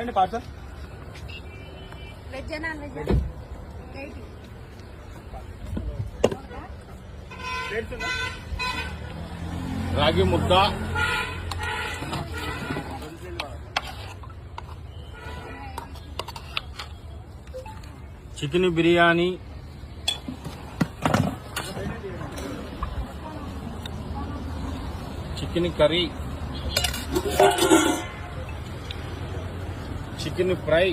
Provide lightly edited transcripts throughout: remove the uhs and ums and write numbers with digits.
ఎంతండి parcel? Veg non veg రాగి ముద్ద, chicken biryani, chicken curry, chicken fry,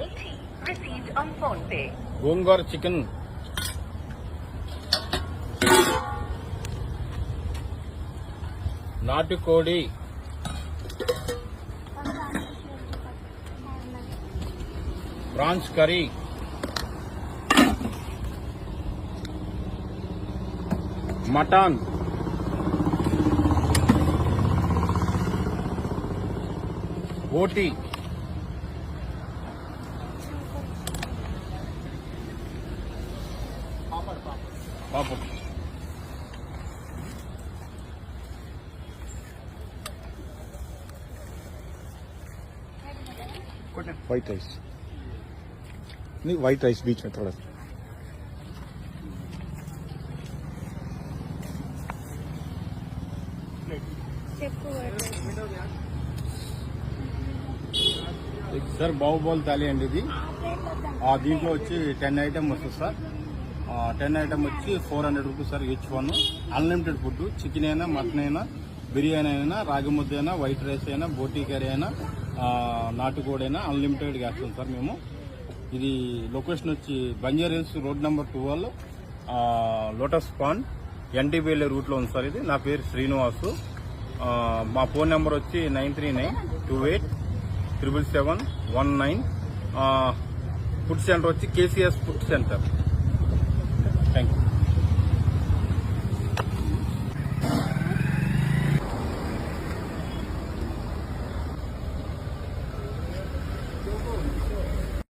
₹80 received on PhonePe. Gongura chicken, నాటుకోడి, prawns curry, mutton, బోటి, papad, white rice नहीं, white rice बीच में थोड़ा सा। సార్ బాహుబలి థాలీ అండి ఇది. దీంట్లో వచ్చి 10 ఐటమ్ వస్తుంది సార్. 10 ఐటమ్ వచ్చి 400 rupees sir each one. Unlimited food, chicken అయినా, మటన్ అయినా, బిర్యానీ అయినా, రాగి ముద్ద అయినా, వైట్ రైస్ అయినా, బోటీ కర్రీ అయినా, నాటుకోడి అయినా అన్లిమిటెడ్గా వేస్తాం సార్ మేము. ఇది లొకేషన్ వచ్చి Banjara Hills road number 12, Lotus Pond, ఎన్టీబీఎల్ఏ రూట్లో ఉంది సార్. ఇది నా పేరు శ్రీనివాసు. మా ఫోన్ నెంబర్ వచ్చి 9392877719. ఫుడ్ సెంటర్ వచ్చి KCS food centre. Thank you.